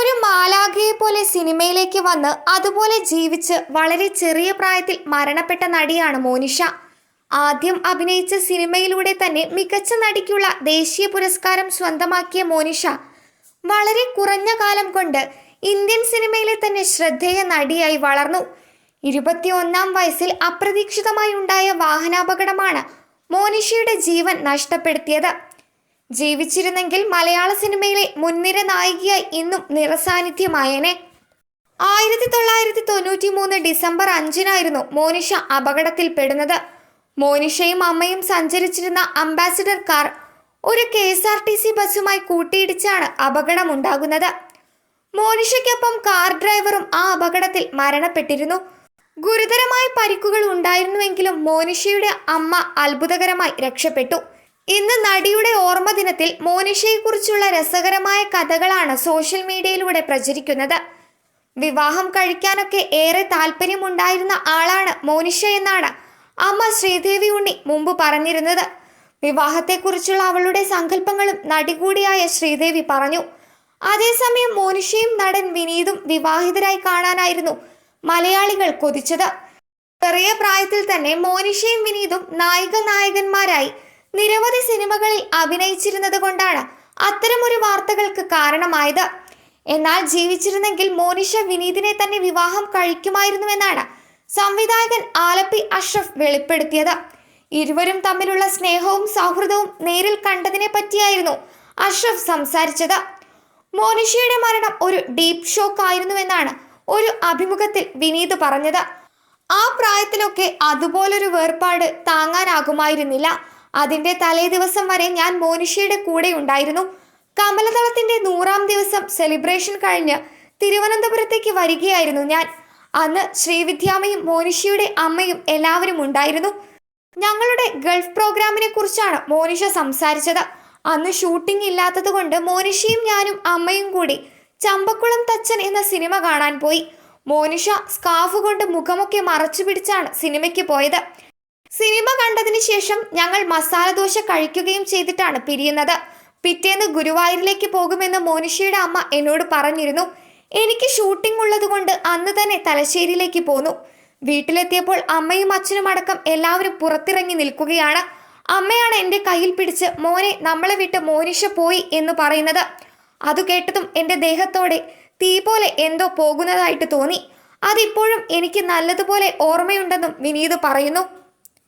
ഒരു മാലാഖയെ പോലെ സിനിമയിലേക്ക് വന്ന് അതുപോലെ ജീവിച്ച് വളരെ ചെറിയ പ്രായത്തിൽ മരണപ്പെട്ട നടിയാണ് മോനിഷ. ആദ്യം അഭിനയിച്ച സിനിമയിലൂടെ തന്നെ മികച്ച നടിക്കുള്ള ദേശീയ പുരസ്കാരം സ്വന്തമാക്കിയ മോനിഷ വളരെ കുറഞ്ഞ കാലം കൊണ്ട് ഇന്ത്യൻ സിനിമയിലെ തന്നെ ശ്രദ്ധേയ നടിയായി വളർന്നു. 21-ാം വയസ്സിൽ അപ്രതീക്ഷിതമായി ഉണ്ടായ വാഹനാപകടമാണ് മോനിഷയുടെ ജീവൻ നഷ്ടപ്പെടുത്തിയത്. ജീവിച്ചിരുന്നെങ്കിൽ മലയാള സിനിമയിലെ മുൻനിര നായികയായി ഇന്നും നിറസാന്നിധ്യമായേനെ. 1993 ഡിസംബർ 5-നായിരുന്നു മോനിഷ അപകടത്തിൽപ്പെടുന്നത്. മോനിഷയും അമ്മയും സഞ്ചരിച്ചിരുന്ന അംബാസിഡർ കാർ ഒരു KSRTC ബസ്സുമായി കൂട്ടിയിടിച്ചാണ് അപകടമുണ്ടാകുന്നത്. മോനിഷയ്ക്കൊപ്പം കാർ ഡ്രൈവറും ആ അപകടത്തിൽ മരണപ്പെട്ടിരുന്നു. ഗുരുതരമായ പരിക്കുകൾ ഉണ്ടായിരുന്നുവെങ്കിലും മോനിഷയുടെ അമ്മ അത്ഭുതകരമായി രക്ഷപ്പെട്ടു. ഇന്ന് നടിയുടെ ഓർമ്മ ദിനത്തിൽ മോനിഷയെക്കുറിച്ചുള്ള രസകരമായ കഥകളാണ് സോഷ്യൽ മീഡിയയിലൂടെ പ്രചരിക്കുന്നത്. വിവാഹം കഴിക്കാനൊക്കെ ഏറെ താല്പര്യമുണ്ടായിരുന്ന ആളാണ് മോനിഷ എന്നാണ് അമ്മ ശ്രീദേവി ഉണ്ണി മുമ്പ് പറഞ്ഞിരുന്നത്. വിവാഹത്തെക്കുറിച്ചുള്ള അവളുടെ സങ്കല്പങ്ങളും നടി കൂടിയായ ശ്രീദേവി പറഞ്ഞു. അതേസമയം മോനിഷയും നടൻ വിനീതും വിവാഹിതരായി കാണാനായിരുന്നു മലയാളികൾ കൊതിച്ചത്. ചെറിയ പ്രായത്തിൽ തന്നെ മോനിഷയും വിനീതും നായികനായകന്മാരായി നിരവധി സിനിമകളിൽ അഭിനയിച്ചിരുന്നത് കൊണ്ടാണ് അത്തരമൊരു വാർത്തകൾക്ക് കാരണമായത്. എന്നാൽ ജീവിച്ചിരുന്നെങ്കിൽ മോനിഷ വിനീതിനെ തന്നെ വിവാഹം കഴിക്കുമായിരുന്നുവെന്നാണ് സംവിധായകൻ ആലപ്പി അഷ്റഫ് വെളിപ്പെടുത്തിയത്. ഇരുവരും തമ്മിലുള്ള സ്നേഹവും സൗഹൃദവും നേരിൽ കണ്ടതിനെ പറ്റിയായിരുന്നു അഷ്റഫ് സംസാരിച്ചത്. മോനിഷയുടെ മരണം ഒരു ഡീപ് ഷോക്ക് ആയിരുന്നുവെന്നാണ് ഒരു അഭിമുഖത്തിൽ വിനീത് പറഞ്ഞത്. ആ പ്രായത്തിലൊക്കെ അതുപോലൊരു വേർപാട് താങ്ങാനാകുമായിരുന്നില്ല. അതിന്റെ തലേ ദിവസം വരെ ഞാൻ മോനിഷയുടെ കൂടെ ഉണ്ടായിരുന്നു. കമലദളത്തിന്റെ 100-ാം ദിവസം സെലിബ്രേഷൻ കഴിഞ്ഞ് തിരുവനന്തപുരത്തേക്ക് വരികയായിരുന്നു ഞാൻ. അന്ന് ശ്രീവിദ്യാമ്മയും മോനിഷയുടെ അമ്മയും എല്ലാവരും ഉണ്ടായിരുന്നു. ഞങ്ങളുടെ ഗൾഫ് പ്രോഗ്രാമിനെ കുറിച്ചാണ് മോനിഷ സംസാരിച്ചത്. അന്ന് ഷൂട്ടിംഗ് ഇല്ലാത്തത് കൊണ്ട് മോനിഷയും ഞാനും അമ്മയും കൂടി ചമ്പക്കുളം തച്ചൻ എന്ന സിനിമ കാണാൻ പോയി. മോനിഷ സ്കാർഫ് കൊണ്ട് മുഖമൊക്കെ മറച്ചു പിടിച്ചാണ് സിനിമയ്ക്ക് പോയത്. സിനിമ കണ്ടതിന് ശേഷം ഞങ്ങൾ മസാല ദോശ കഴിക്കുകയും ചെയ്തിട്ടാണ് പിരിയുന്നത്. പിറ്റേന്ന് ഗുരുവായൂരിലേക്ക് പോകുമെന്ന് മോനിഷയുടെ അമ്മ എന്നോട് പറഞ്ഞിരുന്നു. എനിക്ക് ഷൂട്ടിംഗ് ഉള്ളത് കൊണ്ട് അന്ന് തന്നെ തലശ്ശേരിയിലേക്ക് പോന്നു. വീട്ടിലെത്തിയപ്പോൾ അമ്മയും അച്ഛനും അടക്കം എല്ലാവരും പുറത്തിറങ്ങി നിൽക്കുകയാണ്. അമ്മയാണ് എൻ്റെ കയ്യിൽ പിടിച്ച് മോനെ നമ്മളെ വിട്ട് മോനിഷ പോയി എന്ന് പറയുന്നത്. അത് കേട്ടതും എൻ്റെ ദേഹത്തോടെ തീ പോലെ എന്തോ പോകുന്നതായിട്ട് തോന്നി. അതിപ്പോഴും എനിക്ക് നല്ലതുപോലെ ഓർമ്മയുണ്ടെന്നും വിനീത് പറയുന്നു.